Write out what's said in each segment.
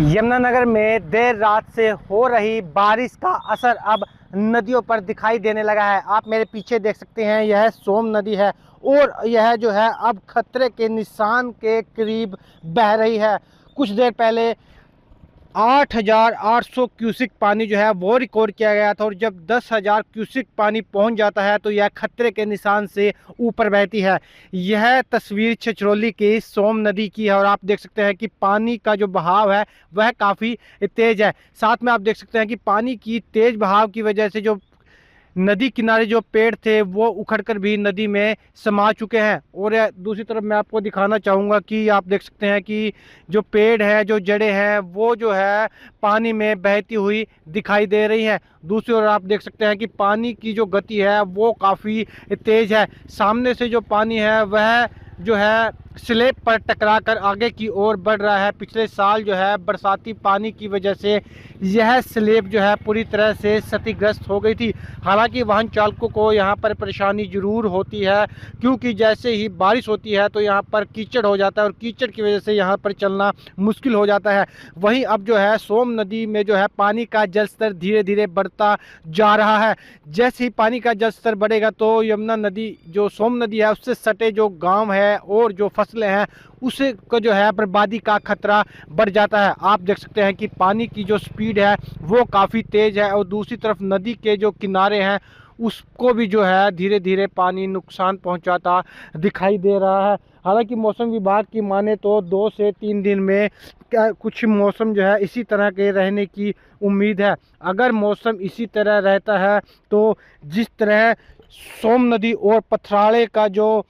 यमुनानगर में देर रात से हो रही बारिश का असर अब नदियों पर दिखाई देने लगा है। आप मेरे पीछे देख सकते हैं, यह सोम नदी है और यह जो है अब खतरे के निशान के करीब बह रही है। कुछ देर पहले 8,800 क्यूसिक पानी जो है वो रिकॉर्ड किया गया था और जब 10,000 क्यूसिक पानी पहुंच जाता है तो यह खतरे के निशान से ऊपर बहती है। यह तस्वीर छछरौली की सोम नदी की है और आप देख सकते हैं कि पानी का जो बहाव है वह काफ़ी तेज़ है। साथ में आप देख सकते हैं कि पानी की तेज़ बहाव की वजह से जो नदी किनारे जो पेड़ थे वो उखड़कर भी नदी में समा चुके हैं। और दूसरी तरफ मैं आपको दिखाना चाहूँगा कि आप देख सकते हैं कि जो पेड़ है, जो जड़ें हैं, वो जो है पानी में बहती हुई दिखाई दे रही हैं। दूसरी ओर आप देख सकते हैं कि पानी की जो गति है वो काफ़ी तेज़ है। सामने से जो पानी है वह जो है स्लेब पर टकराकर आगे की ओर बढ़ रहा है। पिछले साल जो है बरसाती पानी की वजह से यह स्लेब जो है पूरी तरह से क्षतिग्रस्त हो गई थी। हालांकि वाहन चालकों को यहाँ पर परेशानी ज़रूर होती है, क्योंकि जैसे ही बारिश होती है तो यहाँ पर कीचड़ हो जाता है और कीचड़ की वजह से यहाँ पर चलना मुश्किल हो जाता है। वहीं अब जो है सोम नदी में जो है पानी का जल स्तर धीरे धीरे बढ़ता जा रहा है। जैसे ही पानी का जल स्तर बढ़ेगा तो यमुना नदी जो सोम नदी है उससे सटे जो गाँव है और जो फसलें हैं उसे को जो है बर्बादी का खतरा बढ़ जाता है। आप देख सकते हैं कि पानी की जो स्पीड है वो काफ़ी तेज़ है और दूसरी तरफ नदी के जो किनारे हैं उसको भी जो है धीरे धीरे पानी नुकसान पहुंचाता दिखाई दे रहा है। हालांकि मौसम विभाग की माने तो 2 से 3 दिन में कुछ मौसम जो है इसी तरह के रहने की उम्मीद है। अगर मौसम इसी तरह रहता है तो जिस तरह सोम नदी और पथराड़े का जो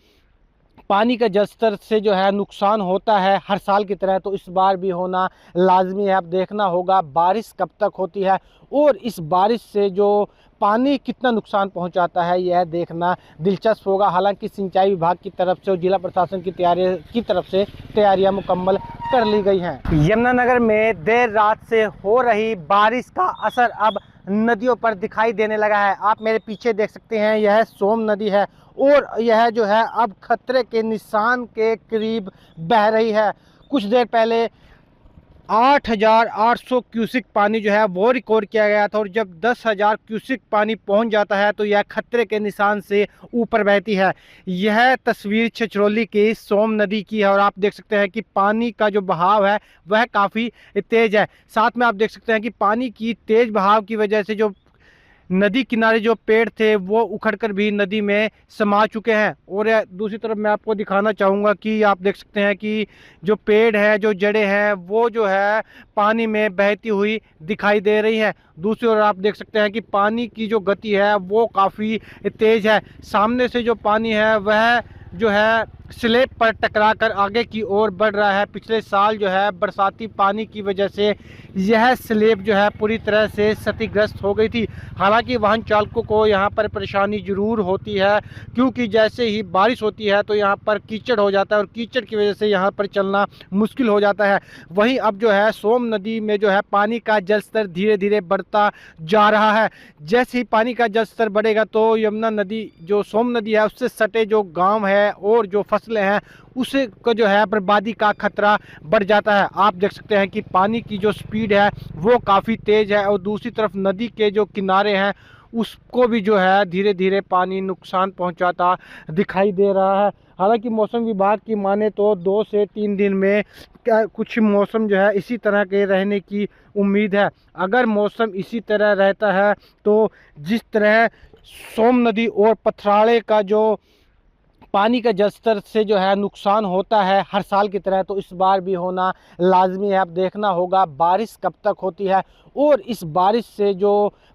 पानी का जल स्तर से जो है नुकसान होता है हर साल की तरह, तो इस बार भी होना लाजमी है। अब देखना होगा बारिश कब तक होती है और इस बारिश से जो पानी कितना नुकसान पहुंचाता है यह देखना दिलचस्प होगा। हालांकि सिंचाई विभाग की तरफ से और जिला प्रशासन की तरफ से तैयारियां मुकम्मल कर ली गई हैं। यमुनानगर में देर रात से हो रही बारिश का असर अब नदियों पर दिखाई देने लगा है। आप मेरे पीछे देख सकते हैं, यह सोम नदी है और यह जो है अब खतरे के निशान के करीब बह रही है। कुछ देर पहले 8,800 क्यूसिक पानी जो है वो रिकॉर्ड किया गया था और जब 10,000 क्यूसिक पानी पहुंच जाता है तो यह खतरे के निशान से ऊपर बहती है। यह तस्वीर छछरौली की सोम नदी की है और आप देख सकते हैं कि पानी का जो बहाव है वह काफ़ी तेज़ है। साथ में आप देख सकते हैं कि पानी की तेज़ बहाव की वजह से जो नदी किनारे जो पेड़ थे वो उखड़कर भी नदी में समा चुके हैं। और दूसरी तरफ मैं आपको दिखाना चाहूँगा कि आप देख सकते हैं कि जो पेड़ है, जो जड़ें हैं, वो जो है पानी में बहती हुई दिखाई दे रही हैं। दूसरी ओर आप देख सकते हैं कि पानी की जो गति है वो काफ़ी तेज़ है। सामने से जो पानी है वह जो है स्लेब पर टकराकर आगे की ओर बढ़ रहा है। पिछले साल जो है बरसाती पानी की वजह से यह स्लेब जो है पूरी तरह से क्षतिग्रस्त हो गई थी। हालांकि वाहन चालकों को यहाँ पर परेशानी ज़रूर होती है, क्योंकि जैसे ही बारिश होती है तो यहाँ पर कीचड़ हो जाता है और कीचड़ की वजह से यहाँ पर चलना मुश्किल हो जाता है। वहीं अब जो है सोम नदी में जो है पानी का जल स्तर धीरे धीरे बढ़ता जा रहा है। जैसे ही पानी का जल स्तर बढ़ेगा तो यमुना नदी जो सोम नदी है उससे सटे जो गाँव है और जो फसलें हैं उसे को जो है बर्बादी का खतरा बढ़ जाता है। आप देख सकते हैं कि पानी की जो स्पीड है वो काफ़ी तेज़ है और दूसरी तरफ नदी के जो किनारे हैं उसको भी जो है धीरे धीरे पानी नुकसान पहुंचाता दिखाई दे रहा है। हालांकि मौसम विभाग की माने तो 2 से 3 दिन में कुछ मौसम जो है इसी तरह के रहने की उम्मीद है। अगर मौसम इसी तरह रहता है तो जिस तरह सोम नदी और पथराड़े का जो पानी का जल स्तर से जो है नुकसान होता है हर साल की तरह, तो इस बार भी होना लाजमी है। अब देखना होगा बारिश कब तक होती है और इस बारिश से जो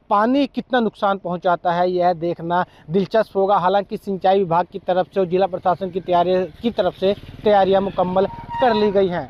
पानी कितना नुकसान पहुंचाता है यह देखना दिलचस्प होगा। हालांकि सिंचाई विभाग की तरफ से और जिला प्रशासन की तरफ से तैयारियां मुकम्मल कर ली गई हैं।